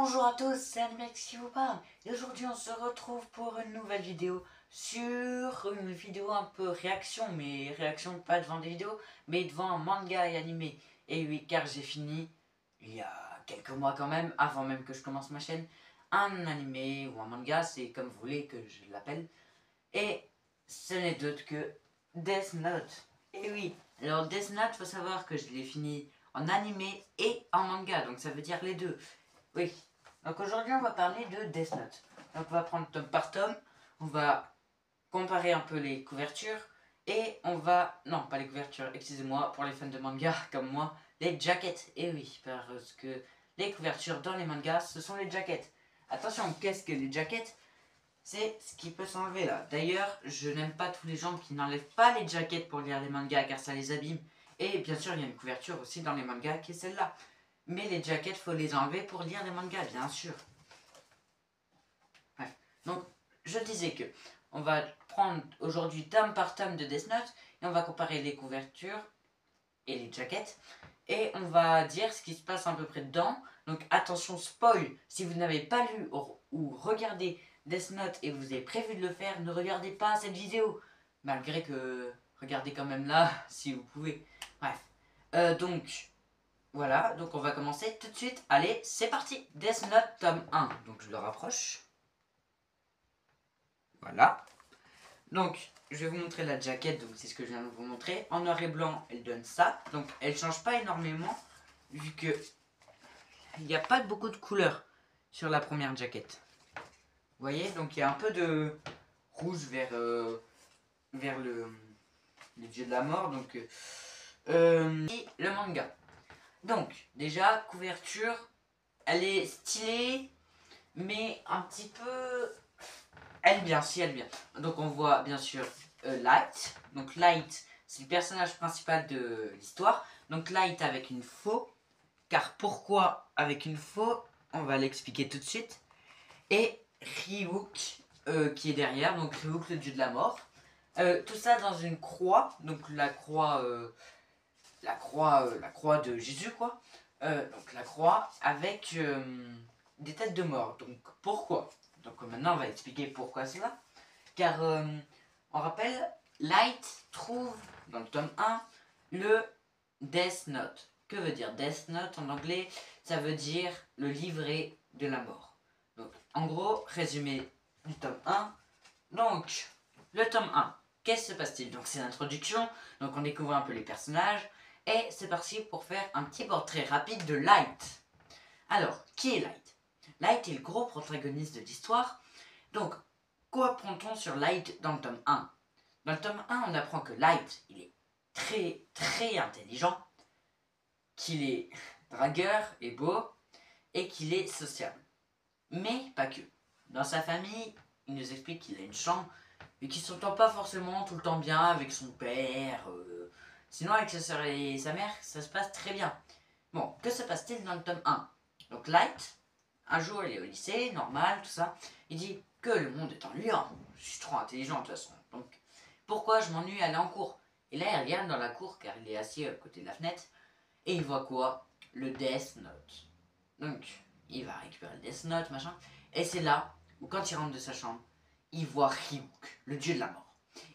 Bonjour à tous, c'est Animex qui vous parle. Et aujourd'hui on se retrouve pour une nouvelle vidéo sur une vidéo un peu réaction, mais réaction pas devant des vidéos, mais devant un manga et animé. Et oui, car j'ai fini, il y a quelques mois quand même, avant même que je commence ma chaîne, un animé ou un manga, c'est comme vous voulez que je l'appelle. Et ce n'est d'autre que Death Note. Et oui, alors Death Note, faut savoir que je l'ai fini en animé et en manga, donc ça veut dire les deux. Oui, donc aujourd'hui on va parler de Death Note. Donc on va prendre tome par tome, on va comparer un peu les couvertures et on va... Non, pas les couvertures, excusez-moi, pour les fans de manga comme moi, les jackets. Et oui, parce que les couvertures dans les mangas, ce sont les jackets. Attention, qu'est-ce que les jackets? C'est ce qui peut s'enlever là. D'ailleurs, je n'aime pas tous les gens qui n'enlèvent pas les jackets pour lire les mangas car ça les abîme. Et bien sûr, il y a une couverture aussi dans les mangas qui est celle-là. Mais les jackets, faut les enlever pour lire les mangas, bien sûr. Bref. Donc, je disais que on va prendre aujourd'hui tome par tome de Death Note et on va comparer les couvertures et les jackets. Et on va dire ce qui se passe à peu près dedans. Donc, attention, spoil, si vous n'avez pas lu ou regardé Death Note et vous avez prévu de le faire, ne regardez pas cette vidéo. Malgré que, regardez quand même là, si vous pouvez. Bref. Donc... Voilà, donc on va commencer tout de suite. Allez, c'est parti. Death Note tome 1. Donc je le rapproche. Voilà. Donc, je vais vous montrer la jaquette. Donc c'est ce que je viens de vous montrer. En noir et blanc, elle donne ça. Donc elle change pas énormément. Vu que il n'y a pas beaucoup de couleurs sur la première jaquette. Vous voyez, donc il y a un peu de rouge vers le dieu de la mort. Donc, et le manga. Donc, déjà, couverture, elle est stylée, mais un petit peu... Elle est bien, si elle est bien. Donc on voit bien sûr Light. Donc Light, c'est le personnage principal de l'histoire. Donc Light avec une faux. Car pourquoi avec une faux? On va l'expliquer tout de suite. Et Ryuk qui est derrière. Donc Ryuk, le dieu de la mort. Tout ça dans une croix. Donc la croix... la croix de Jésus, quoi. Donc la croix avec des têtes de mort. Donc pourquoi? Donc maintenant on va expliquer pourquoi cela. Car on rappelle, Light trouve dans le tome 1 le Death Note. Que veut dire Death Note en anglais? Ça veut dire le livret de la mort. Donc en gros, résumé du tome 1. Donc le tome 1, qu'est-ce qui se passe-t-il? Donc c'est l'introduction, donc on découvre un peu les personnages. Et c'est parti pour faire un petit portrait rapide de Light. Alors, qui est Light? Light est le gros protagoniste de l'histoire. Donc, quoi prend-on sur Light dans le tome 1? Dans le tome 1, on apprend que Light, il est très intelligent, qu'il est dragueur et beau, et qu'il est sociable. Mais pas que. Dans sa famille, il nous explique qu'il a une chambre, et qu'il ne s'entend pas forcément tout le temps bien avec son père. Sinon, avec sa soeur et sa mère, ça se passe très bien. Bon, que se passe-t-il dans le tome 1? Donc Light, un jour il est au lycée, normal, tout ça. Il dit que le monde est ennuyant. Je suis trop intelligent de toute façon. Donc, pourquoi je m'ennuie à aller en cours? Et là, il regarde dans la cour, car il est assis à côté de la fenêtre. Et il voit quoi? Le Death Note. Donc, il va récupérer le Death Note, machin. Et c'est là où, quand il rentre de sa chambre, il voit Ryuk, le dieu de la mort.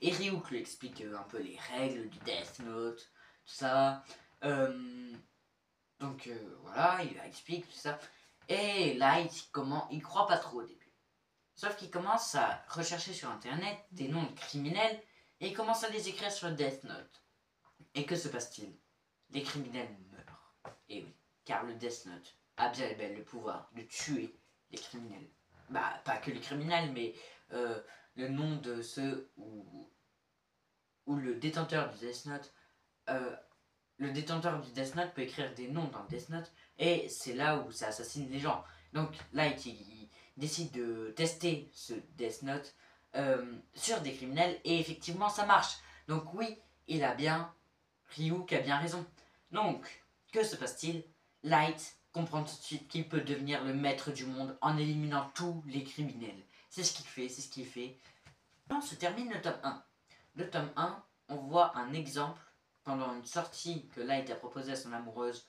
Et Ryuk lui explique un peu les règles du Death Note, tout ça. Donc voilà, il lui explique tout ça. Et Light, il croit pas trop au début. Sauf qu'il commence à rechercher sur internet des noms de criminels et il commence à les écrire sur Death Note. Et que se passe-t-il? Les criminels meurent. Et oui, car le Death Note a bien et bel le pouvoir de tuer les criminels. Bah, pas que les criminels, mais le nom de ceux où le détenteur du Death Note le détenteur du Death Note peut écrire des noms dans le Death Note et c'est là où ça assassine les gens. Donc Light il décide de tester ce Death Note sur des criminels et effectivement ça marche. Donc oui, il a bien, Ryuk a bien raison. Donc, que se passe-t-il? Light comprend tout de suite qu'il peut devenir le maître du monde en éliminant tous les criminels. C'est ce qu'il fait, c'est ce qu'il fait. Là, se termine le tome 1. Le tome 1, on voit un exemple pendant une sortie que Light a proposée à son amoureuse.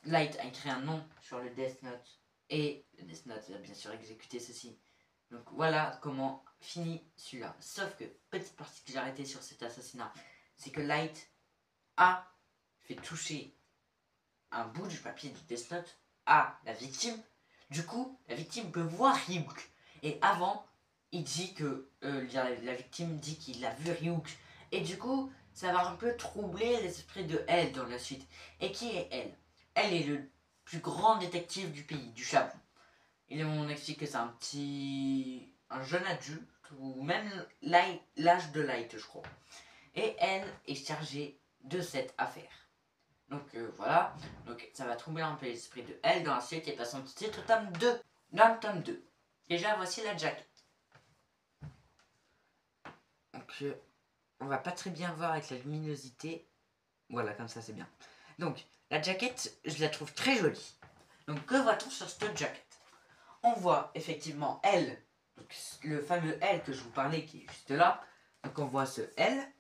Light a écrit un nom sur le Death Note Et le Death Note a bien sûr exécuté ceci. Donc voilà comment finit celui-là. Sauf que, petite particularité sur cet assassinat, c'est que Light a fait toucher un bout du papier du Death Note à la victime. Du coup, la victime peut voir Ryuk. Et avant, il dit que la victime dit qu'il a vu Ryuk. Et du coup, ça va un peu troubler l'esprit de elle dans la suite. Et qui est elle? Elle est le plus grand détective du pays, du Japon. Et on explique que c'est un jeune adulte, ou même l'âge de Light, je crois. Et elle est chargée de cette affaire. Donc voilà, donc ça va troubler un peu l'esprit de elle dans la suite et passons tout de suite au tome 2. Dans le tome 2, déjà voici la jaquette. Donc on va pas très bien voir avec la luminosité. Voilà, comme ça c'est bien. Donc la jaquette, je la trouve très jolie. Donc que voit-on sur cette jaquette? On voit effectivement elle, donc le fameux L que je vous parlais qui est juste là. Donc on voit ce L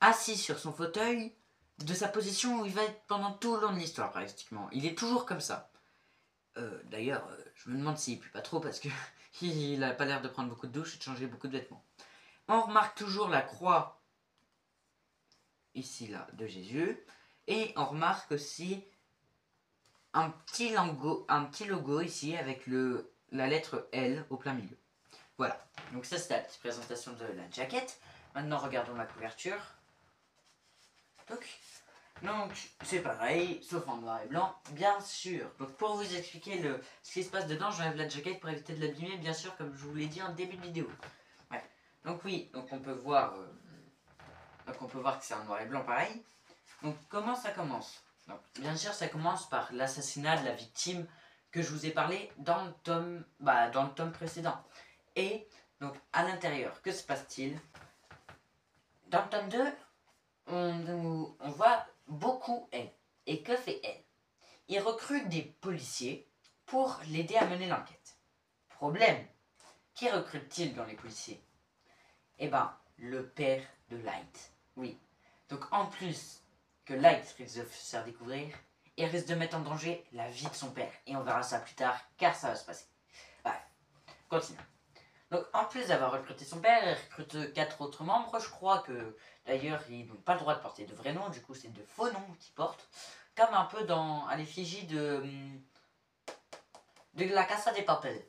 assis sur son fauteuil de sa position où il va être pendant tout le long de l'histoire pratiquement. Il est toujours comme ça. D'ailleurs, je me demande s'il pue pas trop parce que il a pas l'air de prendre beaucoup de douches et de changer beaucoup de vêtements. On remarque toujours la croix ici là de Jésus et on remarque aussi un petit logo ici avec la lettre L au plein milieu. Voilà, donc ça c'est la petite présentation de la jaquette. Maintenant regardons la couverture. Donc c'est pareil, sauf en noir et blanc, bien sûr. Donc pour vous expliquer ce qui se passe dedans, j'enlève la jaquette pour éviter de l'abîmer, bien sûr, comme je vous l'ai dit en début de vidéo. Ouais. Donc oui, donc on peut voir que c'est en noir et blanc pareil. Donc comment ça commence? Donc, bien sûr, ça commence par l'assassinat de la victime que je vous ai parlé dans le tome précédent. Et donc à l'intérieur, que se passe-t-il? Dans le tome 2, on voit beaucoup elle. Et que fait elle? Il recrute des policiers pour l'aider à mener l'enquête. Problème, qui recrute-t-il dans les policiers? Eh ben, le père de Light. Oui. Donc en plus que Light risque de se faire découvrir, il risque de mettre en danger la vie de son père. Et on verra ça plus tard, car ça va se passer. Bref, continuons. Donc en plus d'avoir recruté son père, il recrute 4 autres membres, je crois que d'ailleurs ils n'ont pas le droit de porter de vrais noms, du coup c'est de faux noms qu'ils portent, comme un peu à l'effigie de la Casa de Papel.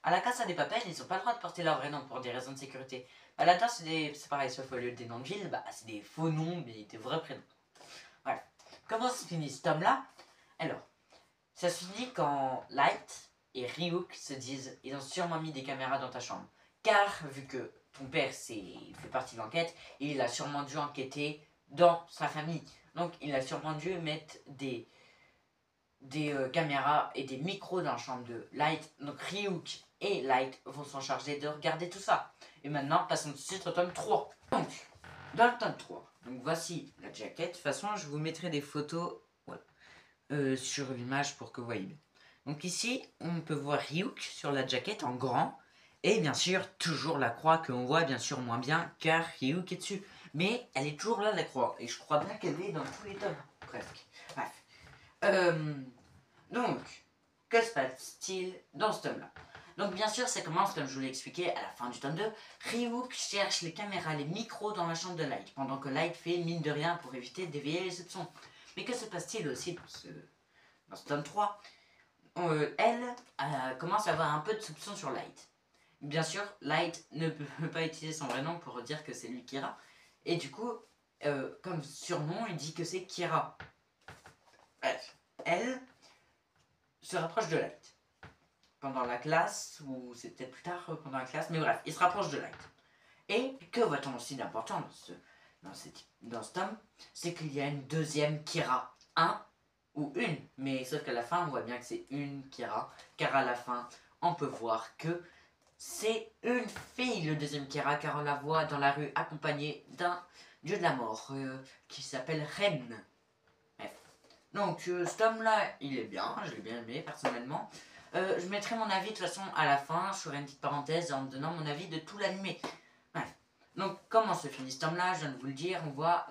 À la Casa de Papel, ils n'ont pas le droit de porter leur vrai nom pour des raisons de sécurité. Bah, là-dedans c'est pareil, sauf au lieu des noms de ville, bah, c'est des faux noms mais des vrais prénoms. Voilà. Comment se finit ce tome-là? Alors, ça se finit quand Light et Ryuk se disent ils ont sûrement mis des caméras dans ta chambre. Car, vu que ton père fait partie de l'enquête, il a sûrement dû enquêter dans sa famille. Donc, il a sûrement dû mettre des caméras et des micros dans la chambre de Light. Donc, Ryuk et Light vont s'en charger de regarder tout ça. Et maintenant, passons tout de suite au tome 3. Donc, dans le tome 3, donc voici la jaquette. De toute façon, je vous mettrai des photos sur l'image pour que vous voyez bien. Donc ici, on peut voir Ryuk sur la jaquette en grand. Et bien sûr, toujours la croix que l'on voit bien sûr moins bien car Ryuk est dessus. Mais elle est toujours là la croix. Et je crois bien qu'elle est dans tous les tomes, presque. Bref. Donc, que se passe-t-il dans ce tome-là? Donc bien sûr, ça commence comme je vous l'ai expliqué à la fin du tome 2. Ryuk cherche les caméras, les micros dans la chambre de Light. Pendant que Light fait mine de rien pour éviter d'éveiller les soupçons. Mais que se passe-t-il aussi dans ce tome 3? Elle commence à avoir un peu de soupçon sur Light. Bien sûr, Light ne peut pas utiliser son vrai nom pour dire que c'est lui Kira. Et du coup, comme surnom, il dit que c'est Kira. Bref, elle se rapproche de Light. Pendant la classe, ou c'est peut-être plus tard pendant la classe, mais bref, il se rapproche de Light. Et que voit-on aussi d'important dans ce tome? C'est qu'il y a une deuxième Kira. Ou une, mais sauf qu'à la fin on voit bien que c'est une Kira, car à la fin on peut voir que c'est une fille le deuxième Kira, car on la voit dans la rue accompagnée d'un dieu de la mort qui s'appelle Ren. Bref. Donc ce tome là il est bien, je l'ai bien aimé personnellement. Je mettrai mon avis de toute façon à la fin, je ferai une petite parenthèse en donnant mon avis de tout l'animé. Bref. Donc comment se finit ce tome là, je viens de vous le dire, on voit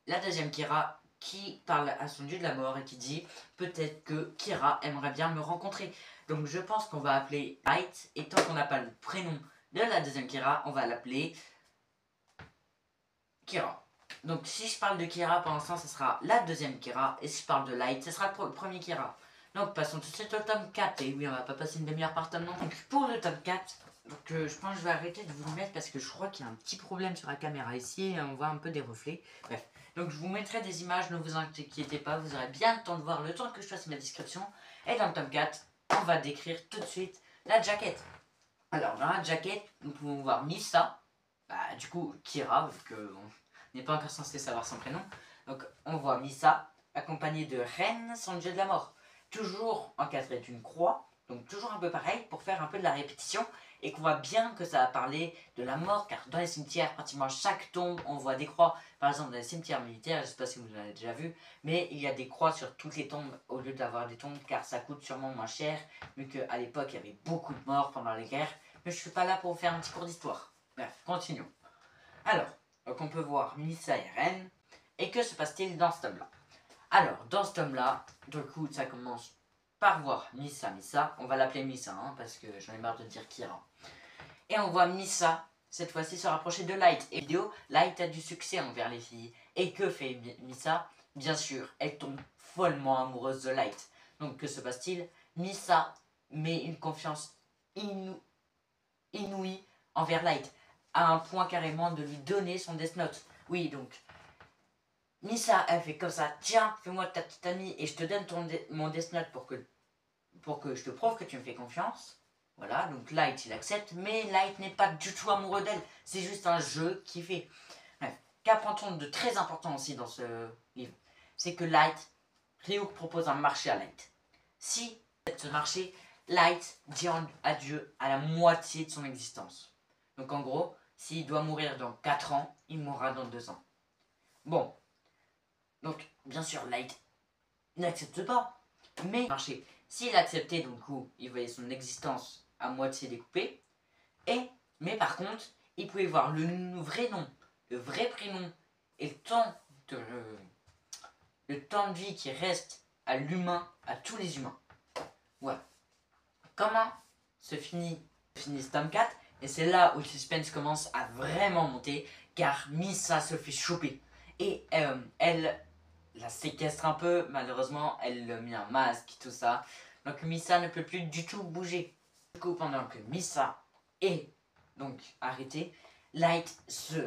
la deuxième Kira qui parle à son dieu de la mort et qui dit peut-être que Kira aimerait bien me rencontrer. Donc je pense qu'on va appeler Light, et tant qu'on n'a pas le prénom de la deuxième Kira, on va l'appeler Kira. Donc si je parle de Kira pour l'instant, ce sera la deuxième Kira, et si je parle de Light, ce sera le premier Kira. Donc passons tout de suite au tome 4, et oui, on va pas passer une demi-heure par tome non. Donc pour le tome 4, donc, je pense que je vais arrêter de vous le mettre parce que je crois qu'il y a un petit problème sur la caméra ici, et on voit un peu des reflets. Bref, donc je vous mettrai des images, ne vous inquiétez pas, vous aurez bien le temps de voir le temps que je fasse ma description. Et dans le tome 4, on va décrire tout de suite la jaquette. Alors dans la jaquette, nous pouvons voir Misa, du coup Kira, vu qu'on n'est pas encore censé savoir son prénom. Donc on voit Misa, accompagnée de Ren, son dieu de la mort. Toujours encadré d'une croix, donc toujours un peu pareil, pour faire un peu de la répétition, et qu'on voit bien que ça va parler de la mort, car dans les cimetières, pratiquement chaque tombe, on voit des croix. Par exemple, dans les cimetières militaires, je ne sais pas si vous l'avez déjà vu, mais il y a des croix sur toutes les tombes, au lieu d'avoir des tombes, car ça coûte sûrement moins cher, vu qu'à l'époque, il y avait beaucoup de morts pendant les guerres. Mais je ne suis pas là pour vous faire un petit cours d'histoire. Bref, continuons. Alors, donc on peut voir Misa et Ren, et que se passe-t-il dans ce tome-là? Alors, dans ce tome-là, du coup, ça commence par voir Misa. On va l'appeler Misa, hein, parce que j'en ai marre de dire Kira. Et on voit Misa, cette fois-ci, se rapprocher de Light. Et vidéo, Light a du succès envers les filles. Et que fait Misa? Bien sûr, elle tombe follement amoureuse de Light. Donc, que se passe-t-il? Misa met une confiance inouïe envers Light, à un point carrément de lui donner son Death Note. Oui, donc... Misa, elle fait comme ça, tiens, fais-moi ta petite amie et je te donne mon Death Note pour que je te prouve que tu me fais confiance. Voilà, donc Light, il accepte, mais Light n'est pas du tout amoureux d'elle. C'est juste un jeu qu'il fait. Bref, qu'apprend-on de très important aussi dans ce livre? C'est que Light, Ryuk propose un marché à Light. Si ce marché, Light dit adieu à la moitié de son existence. Donc en gros, s'il doit mourir dans 4 ans, il mourra dans 2 ans. Bon. Donc, bien sûr, Light n'accepte pas. Mais, marché, s'il acceptait, donc, il voyait son existence à moitié découpée. Mais par contre, il pouvait voir le vrai nom, le vrai prénom et le temps de vie qui reste à l'humain, à tous les humains. Voilà. Comment se finit ce tome 4? Et c'est là où le suspense commence à vraiment monter, car Misa se fait choper. Et elle la séquestre un peu, malheureusement, elle lui a mis un masque, tout ça. Donc Misa ne peut plus du tout bouger. Du coup, pendant que Misa est donc arrêtée, Light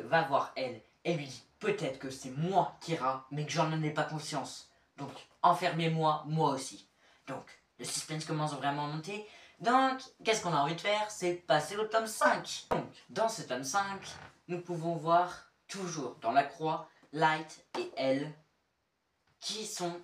va voir elle et lui dit peut-être que c'est moi Kira, mais que j'en ai pas conscience. Donc enfermez-moi, moi aussi. Donc le suspense commence vraiment à monter. Donc, qu'est-ce qu'on a envie de faire? C'est passer au tome 5. Donc, dans ce tome 5, nous pouvons voir toujours dans la croix Light et elle qui sont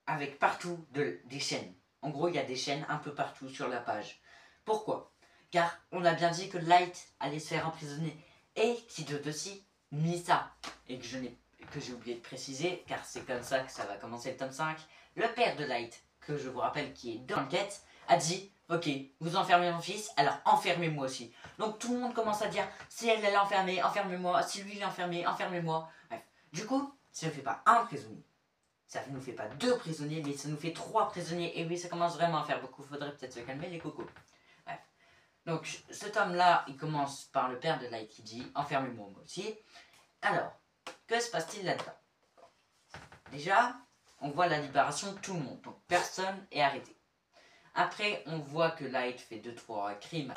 avec partout des chaînes. En gros, il y a des chaînes un peu partout sur la page. Pourquoi? Car on a bien dit que Light allait se faire emprisonner et qui doit aussi Misa. Et que j'ai oublié de préciser, car c'est comme ça que ça va commencer le tome 5. Le père de Light, que je vous rappelle qui est dans l'enquête, a dit ok, vous enfermez mon fils, alors enfermez-moi aussi. Donc tout le monde commence à dire si elle est enfermée, enfermez-moi, si lui il est enfermé, enfermez-moi. Bref, du coup, ça ne fait pas un prisonnier. Ça ne nous fait pas 2 prisonniers, mais ça nous fait 3 prisonniers. Et oui, ça commence vraiment à faire beaucoup. Faudrait peut-être se calmer les cocos. Bref. Donc, ce tome-là, il commence par le père de Light qui dit enfermez-moi moi aussi. Alors, que se passe-t-il là-dedans? Déjà, on voit la libération de tout le monde. Donc, personne est arrêté. Après, on voit que Light fait 2-3 crimes.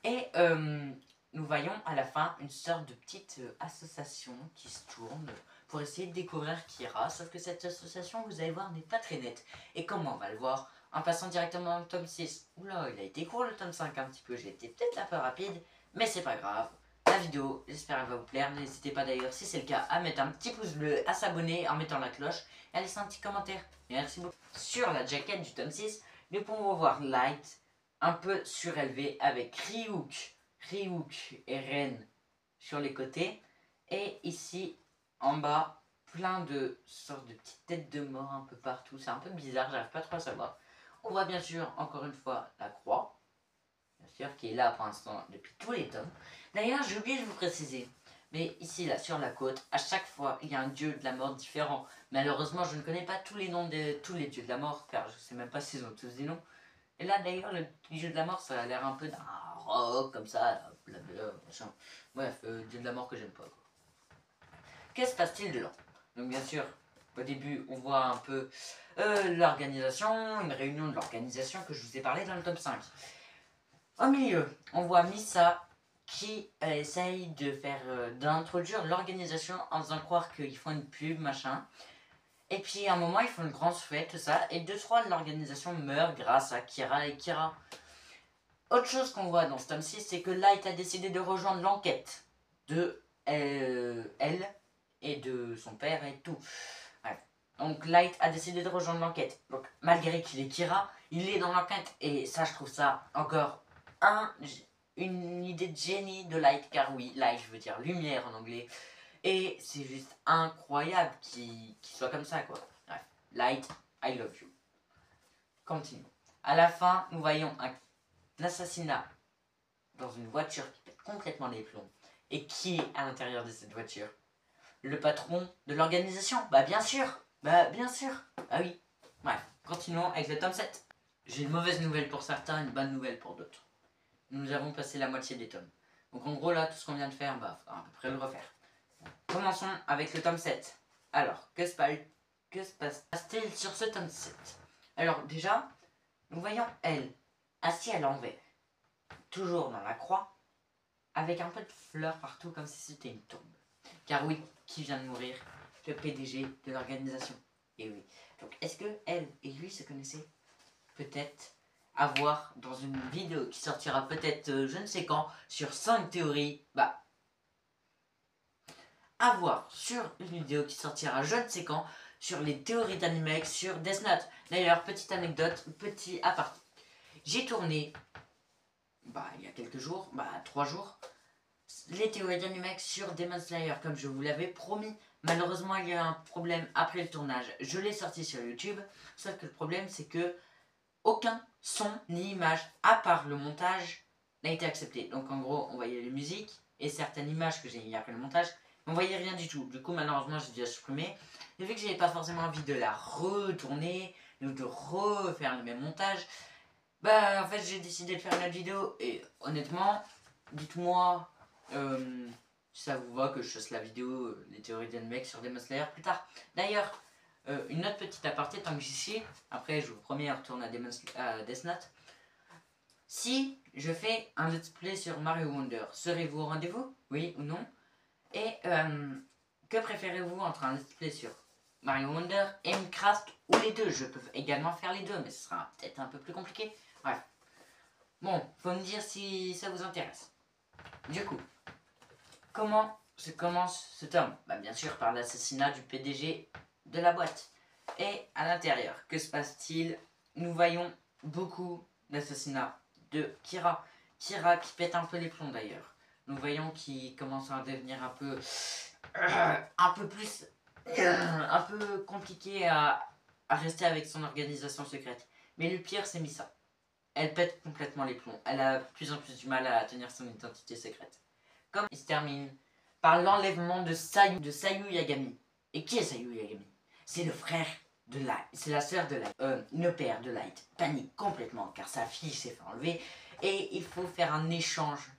Et nous voyons à la fin une sorte de petite association qui se tourne pour essayer de découvrir Kira. Sauf que cette association, vous allez voir, n'est pas très nette. Et comment on va le voir? En passant directement dans le tome 6. Oula, il a été court le tome 5 un petit peu. J'ai été peut-être un peu rapide, mais c'est pas grave. La vidéo, j'espère qu'elle va vous plaire. N'hésitez pas d'ailleurs, si c'est le cas, à mettre un petit pouce bleu, à s'abonner en mettant la cloche et à laisser un petit commentaire. Merci beaucoup. Sur la jaquette du tome 6, nous pouvons voir Light un peu surélevé avec Ryuk et Ren sur les côtés. Et ici, en bas, plein de sortes de petites têtes de mort un peu partout. C'est un peu bizarre, j'arrive pas trop à savoir. On voit bien sûr, encore une fois, la croix. Bien sûr, qui est là pour l'instant depuis tous les tomes. D'ailleurs, j'ai oublié de vous préciser. Mais ici, là, sur la côte, à chaque fois, il y a un dieu de la mort différent. Malheureusement, je ne connais pas tous les noms de tous les dieux de la mort, car je ne sais même pas s'ils ont tous des noms. Et là, d'ailleurs, le dieu de la mort, ça a l'air un peu d'un rock, comme ça, blablabla, machin. Bref, dieu de la mort que j'aime pas, quoi. Que se passe-t-il dedans? Donc, bien sûr, au début, on voit un peu l'organisation, une réunion de l'organisation que je vous ai parlé dans le tome 5. Au milieu, on voit Misa qui essaye de faire d'introduire l'organisation en faisant croire qu'ils font une pub, machin. Et puis à un moment, ils font une grande fête, tout ça, et 2-3 de l'organisation meurent grâce à Kira et Kira. Autre chose qu'on voit dans ce tome 6, c'est que Light a décidé de rejoindre l'enquête de elle et de son père et tout. Ouais. Donc Light a décidé de rejoindre l'enquête. Donc malgré qu'il est Kira, il est dans l'enquête. Et ça, je trouve ça encore une idée de génie de Light. Car oui, Light, je veux dire lumière en anglais. Et c'est juste incroyable qu'il soit comme ça, quoi. Bref, Light, I love you. Continue. À la fin, nous voyons un assassinat dans une voiture qui pète complètement les plombs. Et qui est à l'intérieur de cette voiture? Le patron de l'organisation. Bah bien sûr. Bah bien sûr. Ah oui. Bref, continuons avec le tome 7. J'ai une mauvaise nouvelle pour certains, une bonne nouvelle pour d'autres. Nous avons passé la moitié des tomes. Donc en gros là, tout ce qu'on vient de faire, bah faut à peu près le refaire. Commençons avec le tome 7. Alors, que se passe-t-il sur ce tome 7? Alors déjà, nous voyons elle, assise à l'envers, toujours dans la croix, avec un peu de fleurs partout comme si c'était une tombe. Car oui, qui vient de mourir? Le PDG de l'organisation. Et oui. Donc est-ce que elle et lui se connaissaient? Peut-être à voir dans une vidéo qui sortira peut-être je ne sais quand sur 5 théories. Bah, à voir sur une vidéo qui sortira je ne sais quand sur les théories d'Animex sur Death Note. D'ailleurs, petite anecdote, petit aparté. J'ai tourné, il y a quelques jours, 3 jours, les théories d'Animex sur Demon Slayer, comme je vous l'avais promis. Malheureusement, il y a eu un problème après le tournage. Je l'ai sorti sur YouTube, sauf que le problème, c'est que aucun son ni image, à part le montage, n'a été accepté. Donc en gros, on voyait les musiques et certaines images que j'ai mis après le montage, on voyait rien du tout. Du coup, malheureusement, j'ai dû la supprimer. Et vu que j'avais pas forcément envie de la retourner ou de refaire le même montage, en fait, j'ai décidé de faire une autre vidéo. Et honnêtement, dites-moi si ça vous va que je fasse la vidéo, les théories d'Anmex sur Demon Slayer plus tard. D'ailleurs, une autre petite aparté tant que j'y suis, après je vous promets on retourne à Death Note. Si je fais un let's play sur Mario Wonder, serez-vous au rendez-vous? Oui ou non? Et que préférez-vous entre un let's play sur Mario Wonder et Minecraft ou les deux? Je peux également faire les deux, mais ce sera peut-être un peu plus compliqué. Bref. Bon, faut me dire si ça vous intéresse. Du coup, comment se commence ce tome? Bien sûr par l'assassinat du PDG de la boîte. Et à l'intérieur, que se passe-t-il? Nous voyons beaucoup d'assassinats de Kira. Kira qui pète un peu les plombs d'ailleurs. Nous voyons qu'il commence à devenir un peu plus un peu compliqué à rester avec son organisation secrète. Mais le pire, c'est Misa. Elle pète complètement les plombs. Elle a de plus en plus du mal à tenir son identité secrète. Comme il se termine par l'enlèvement de Sayu Yagami. Et qui est Sayu Yagami? C'est le frère de Light. C'est la sœur de Light. Le père de Light panique complètement car sa fille s'est fait enlever. Et il faut faire un échange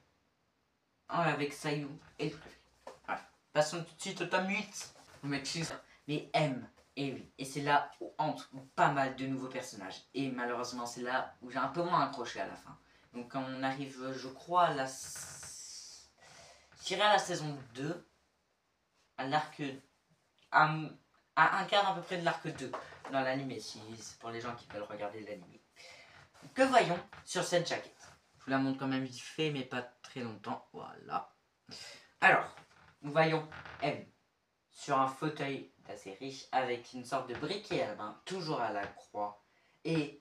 avec Sayu et le préfet. Voilà. Passons tout de suite au tome 8. Vous m'excusez. Mais M. Et oui. Et c'est là où entrent pas mal de nouveaux personnages. Et malheureusement, c'est là où j'ai un peu moins accroché à la fin. Donc quand on arrive, je crois, à la... Je dirais à la saison 2, à l'arc... à un quart à peu près de l'arc 2 dans l'anime, si c'est pour les gens qui veulent regarder l'anime. Que voyons sur cette jaquette? Je vous la montre quand même vite fait, mais pas très longtemps. Voilà. Alors, nous voyons M sur un fauteuil assez riche avec une sorte de briquet à la main, toujours à la croix. Et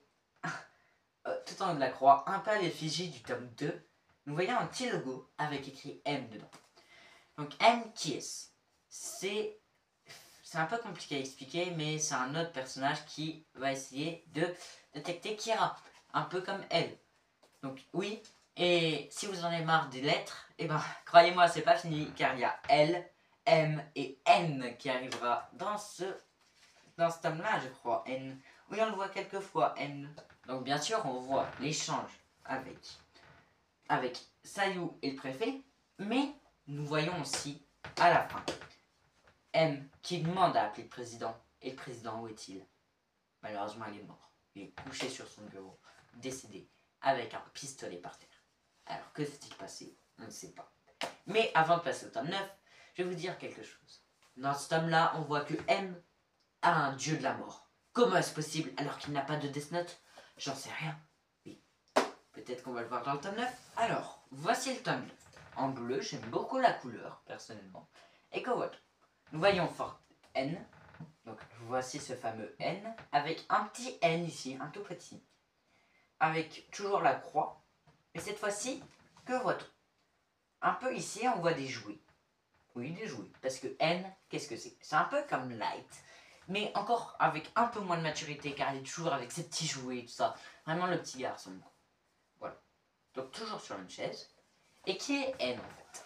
tout en haut de la croix, un peu à l'effigie du tome 2, nous voyons un petit logo avec écrit M dedans. Donc M qui est-ce? C'est un peu compliqué à expliquer, mais c'est un autre personnage qui va essayer de détecter Kira, un peu comme elle. Donc oui, Et si vous en avez marre des lettres, et ben croyez-moi, c'est pas fini, car il y a L, M et N qui arrivera dans ce tome-là, je crois. N. Oui, on le voit quelques fois, N. Donc bien sûr, on voit l'échange avec Sayou et le préfet, mais nous voyons aussi, à la fin, M qui demande à appeler le président. Et le président, où est-il? Malheureusement, il est mort. Il est couché sur son bureau, décédé, avec un pistolet par terre. Alors, que s'est-il passé? On ne sait pas. Mais avant de passer au tome 9, je vais vous dire quelque chose. Dans ce tome-là, on voit que M a un dieu de la mort. Comment est-ce possible alors qu'il n'a pas de Death Note? J'en sais rien. Oui, peut-être qu'on va le voir dans le tome 9. Alors, voici le tome 9. En bleu, j'aime beaucoup la couleur, personnellement. Et que voilà. Nous voyons fort N. Donc, voici ce fameux N, avec un petit N ici, un tout petit. Avec toujours la croix. Et cette fois-ci, que voit-on? Un peu ici, on voit des jouets. Oui, des jouets. Parce que N, qu'est-ce que c'est? C'est un peu comme Light. Mais encore avec un peu moins de maturité, car elle est toujours avec ses petits jouets et tout ça. Vraiment le petit garçon. Voilà. Donc toujours sur une chaise. Et qui est N en fait?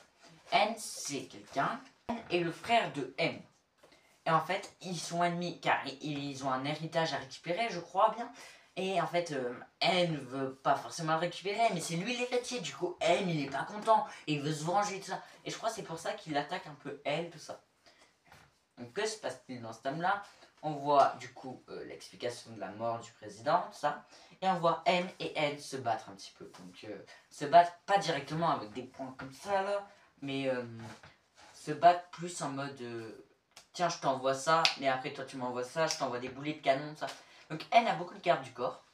N, c'est quelqu'un. N est le frère de M. Et en fait, ils sont ennemis car ils ont un héritage à récupérer, je crois bien. Et en fait, N ne veut pas forcément le récupérer, mais c'est lui l'héritier. Du coup, N, il est pas content. Et il veut se venger, tout ça. Et je crois que c'est pour ça qu'il attaque un peu N, tout ça. Donc, que se passe-t-il dans ce tome-là? On voit du coup l'explication de la mort du président, tout ça. Et on voit M et N se battre un petit peu. Donc, se battre pas directement avec des points comme ça, là. Mais se battre plus en mode... tiens, je t'envoie ça, mais après toi tu m'envoies ça, je t'envoie des boulets de canon, ça. Donc N a beaucoup de garde du corps.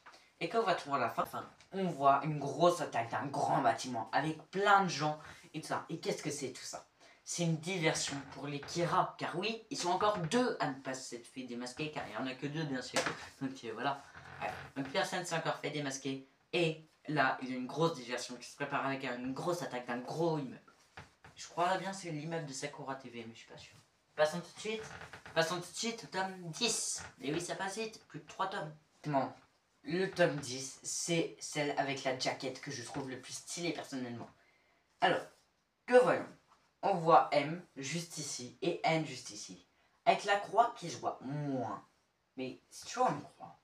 Et quand on va trouver à la fin, on voit une grosse attaque d'un grand bâtiment avec plein de gens et tout ça. Et qu'est-ce que c'est tout ça? C'est une diversion pour les Kira. Car oui, ils sont encore deux à ne pas s'être fait démasquer, car il n'y en a que deux bien sûr. Donc voilà. Ouais. Donc personne ne s'est encore fait démasquer. Et là, il y a une grosse diversion qui se prépare avec une grosse attaque d'un gros immeuble. Je crois bien que c'est l'immeuble de Sakura TV, mais je suis pas sûr. Passons tout de suite au tome 10. Et oui, ça passe vite, plus de 3 tomes. Bon, le tome 10, c'est celle avec la jaquette que je trouve le plus stylée personnellement. Alors, que voyons? On voit M juste ici et N juste ici. Avec la croix qui se voit moins. Mais c'est toujours une croix.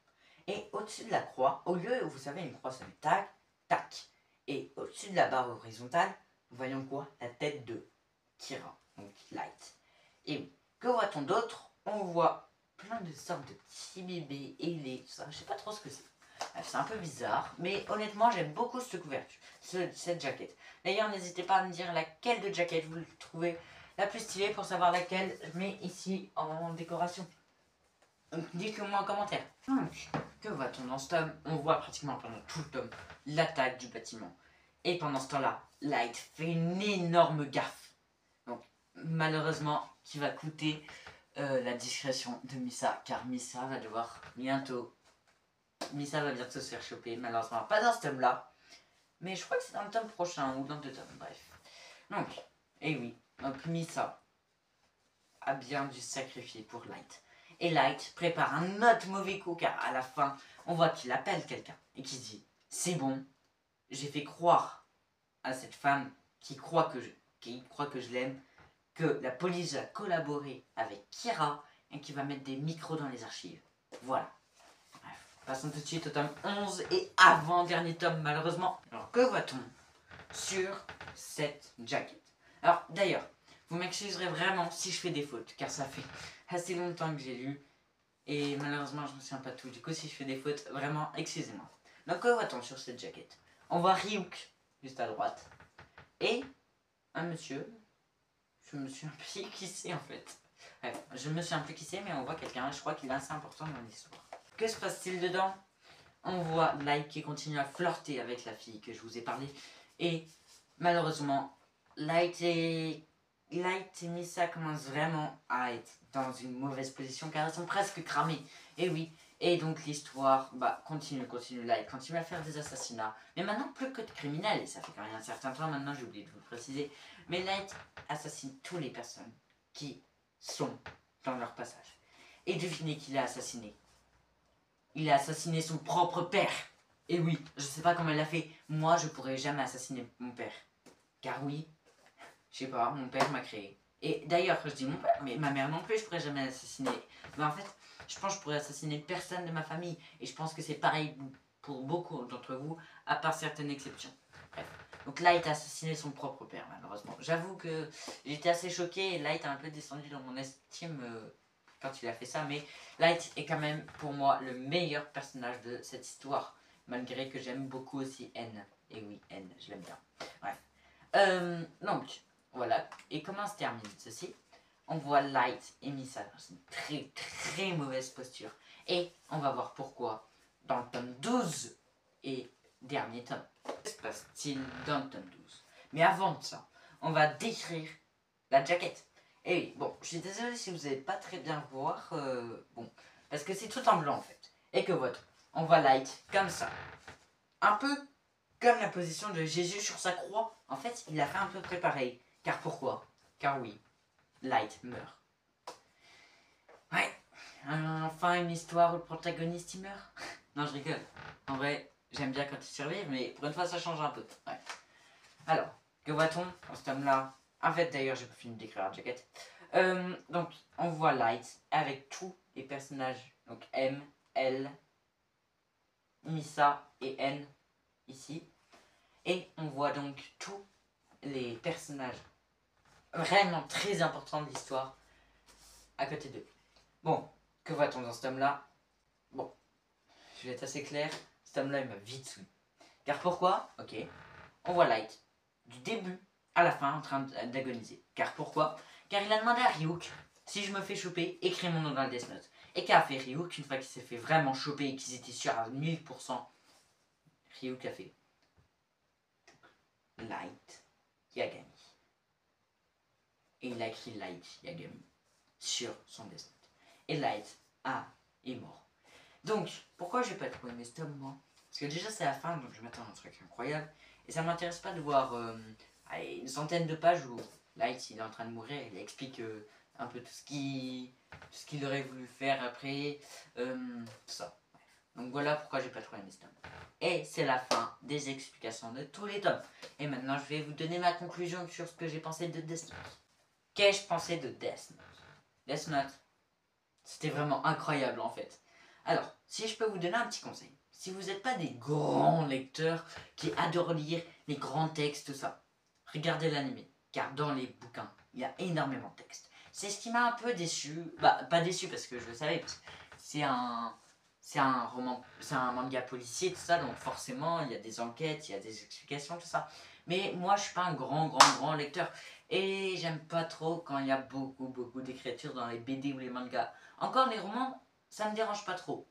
Et au-dessus de la croix, au lieu où vous savez une croix ça fait tac, tac. Et au-dessus de la barre horizontale, nous voyons quoi? La tête de Kira, donc Light. Et que voit-on d'autre? On voit plein de sortes de petits bébés ailés, tout ça. Je sais pas trop ce que c'est. C'est un peu bizarre, mais honnêtement, j'aime beaucoup cette couverture, cette jaquette. D'ailleurs, n'hésitez pas à me dire laquelle de jaquette vous trouvez la plus stylée pour savoir laquelle je mets ici en décoration. Donc, dites-le moi en commentaire. Donc, que voit-on dans ce tome? On voit pratiquement pendant tout le tome l'attaque du bâtiment. Et pendant ce temps-là, Light fait une énorme gaffe. Donc, malheureusement, qui va coûter la discrétion de Misa, car Misa va devoir bientôt... Misa va bientôt se faire choper, malheureusement. Pas dans ce tome-là, mais je crois que c'est dans le tome prochain, ou dans deux tomes, bref. Donc, et oui, donc Misa a bien dû se sacrifier pour Light. Et Light prépare un autre mauvais coup, car à la fin, on voit qu'il appelle quelqu'un, et qui dit, c'est bon, j'ai fait croire à cette femme qui croit que je l'aime, que la police va collaborer avec Kira et qui va mettre des micros dans les archives. Voilà. Bref, passons tout de suite au tome 11 et avant-dernier tome malheureusement. Alors que voit-on sur cette jaquette? Alors d'ailleurs, vous m'excuserez vraiment si je fais des fautes, car ça fait assez longtemps que j'ai lu et malheureusement je ne me souviens pas tout. Du coup si je fais des fautes, vraiment excusez-moi. Donc que voit-on sur cette jaquette? On voit Ryuk juste à droite et un monsieur. Je me suis un peu qui c'est en fait. Bref, je me suis un peu qui c'est, mais on voit quelqu'un, je crois qu'il est assez important dans l'histoire. Que se passe-t-il dedans? On voit Light qui continue à flirter avec la fille que je vous ai parlé. Et malheureusement, Light et Misa commencent vraiment à être dans une mauvaise position car elles sont presque cramées. Et oui, et donc l'histoire continue, Light continue à faire des assassinats. Mais maintenant plus que de criminels, et ça fait quand même un certain temps maintenant, j'ai oublié de vous le préciser. Mais Light assassine toutes les personnes qui sont dans leur passage. Et devinez qui l'a assassiné? Il a assassiné son propre père. Et oui, je sais pas comment elle l'a fait. Moi, je pourrais jamais assassiner mon père. Car oui, je sais pas, mon père m'a créé. Et d'ailleurs, je dis mon père, mais ma mère non plus, je pourrais jamais l'assassiner. Mais en fait, je pense que je pourrais assassiner personne de ma famille. Et je pense que c'est pareil pour beaucoup d'entre vous, à part certaines exceptions. Bref. Donc Light a assassiné son propre père, malheureusement. J'avoue que j'étais assez choqué et Light a un peu descendu dans mon estime quand il a fait ça. Mais Light est quand même, pour moi, le meilleur personnage de cette histoire. Malgré que j'aime beaucoup aussi N. Et oui, N, je l'aime bien. Bref. Donc, voilà. Et comment se termine ceci? On voit Light et Misa dans une très très mauvaise posture. Et on va voir pourquoi dans le tome 12 et dernier tome. Que se passe-t-il dans le tome 12? Mais avant de ça, on va décrire la jaquette. Et oui, bon, je suis désolé si vous n'allez pas très bien voir. Bon, parce que c'est tout en blanc en fait. Et que votre, on voit Light comme ça. Un peu comme la position de Jésus sur sa croix. En fait, il a fait un peu près pareil. Car pourquoi? Car oui, Light meurt. Ouais, enfin une histoire où le protagoniste il meurt. Non, je rigole. En vrai, j'aime bien quand il survive, mais pour une fois ça change un peu. Ouais. Alors, que voit-on dans ce tome-là? En fait, d'ailleurs, j'ai pas fini d'écrire la jaquette. Donc, on voit Light avec tous les personnages. Donc, M, L, Misa et N ici. Et on voit donc tous les personnages vraiment très importants de l'histoire à côté d'eux. Bon, que voit-on dans ce tome-là? Bon, je vais être assez clair, ce tome-là il m'a vite saoulé. Car pourquoi? Ok, on voit Light du début à la fin en train d'agoniser. Car pourquoi? Car il a demandé à Ryuk, si je me fais choper, écris mon nom dans le Death Note. Et qu'a fait Ryuk une fois qu'il s'est fait vraiment choper et qu'ils étaient sûrs à 1000%? Ryuk a fait Light Yagami. Et il a écrit Light Yagami sur son Death Note. Et Light est mort. Donc, pourquoi j'ai pas trop aimé ce tome, moi? Parce que déjà c'est la fin, donc je m'attends à un truc incroyable. Et ça m'intéresse pas de voir une centaine de pages où Light il est en train de mourir, il explique un peu tout ce qu'il aurait voulu faire après, tout ça. Donc voilà pourquoi j'ai pas trop aimé ce tome. Et c'est la fin des explications de tous les tomes. Et maintenant je vais vous donner ma conclusion sur ce que j'ai pensé de Death Note. Qu'ai-je pensé de Death Note? Death Note, c'était vraiment incroyable en fait. Alors, si je peux vous donner un petit conseil, si vous n'êtes pas des grands lecteurs qui adorent lire les grands textes, tout ça, regardez l'animé, car dans les bouquins, il y a énormément de textes. C'est ce qui m'a un peu déçu, bah pas déçu parce que je le savais, parce que c'est un roman, c'est un manga policier, tout ça, donc forcément il y a des enquêtes, il y a des explications, tout ça. Mais moi je suis pas un grand lecteur, et j'aime pas trop quand il y a beaucoup d'écriture dans les BD ou les mangas. Encore les romans, ça me dérange pas trop.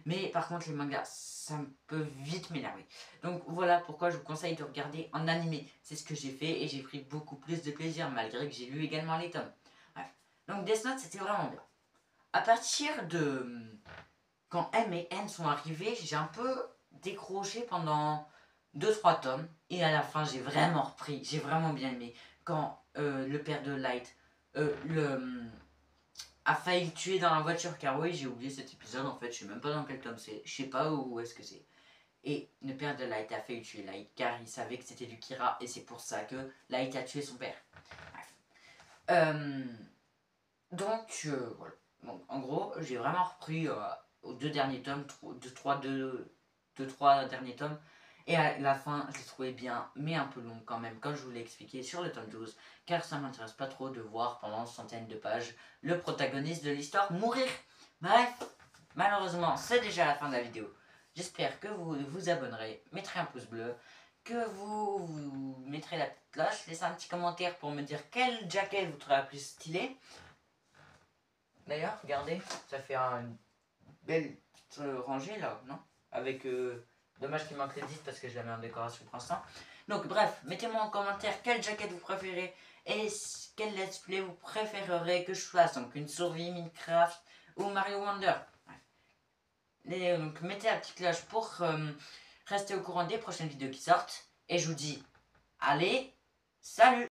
Mais par contre les mangas, ça peut vite m'énerver. Donc voilà pourquoi je vous conseille de regarder en animé. C'est ce que j'ai fait et j'ai pris beaucoup plus de plaisir malgré que j'ai lu également les tomes. Bref. Donc Death Note c'était vraiment bien. À partir de quand M et N sont arrivés, j'ai un peu décroché pendant 2-3 tomes. Et à la fin j'ai vraiment repris, j'ai vraiment bien aimé. Quand le père de Light a failli le tuer dans la voiture, car oui, j'ai oublié cet épisode en fait, je sais même pas dans quel tome c'est, je sais pas où est-ce que c'est. Et le père de Light a failli tuer Light car il savait que c'était du Kira et c'est pour ça que Light a tué son père. Bref. Donc voilà. Donc, en gros, j'ai vraiment repris aux deux derniers tomes, trois derniers tomes. Et à la fin, je l'ai trouvé bien, mais un peu long quand même, comme je vous l'ai expliqué sur le tome 12, car ça m'intéresse pas trop de voir pendant centaines de pages le protagoniste de l'histoire mourir. Bref, malheureusement, c'est déjà la fin de la vidéo. J'espère que vous vous abonnerez, mettrez un pouce bleu, que vous mettrez la petite cloche, laissez un petit commentaire pour me dire quelle jaquette vous trouvez la plus stylée. D'ailleurs, regardez, ça fait une belle petite rangée là, non? Avec, dommage qu'il manque les 10 parce que je la mets en décoration pour l'instant. Donc bref, mettez-moi en commentaire quelle jaquette vous préférez et quel let's play vous préférerez que je fasse. Donc une survie, Minecraft ou Mario Wonder. Bref. Donc mettez la petite cloche pour rester au courant des prochaines vidéos qui sortent. Et je vous dis, allez, salut!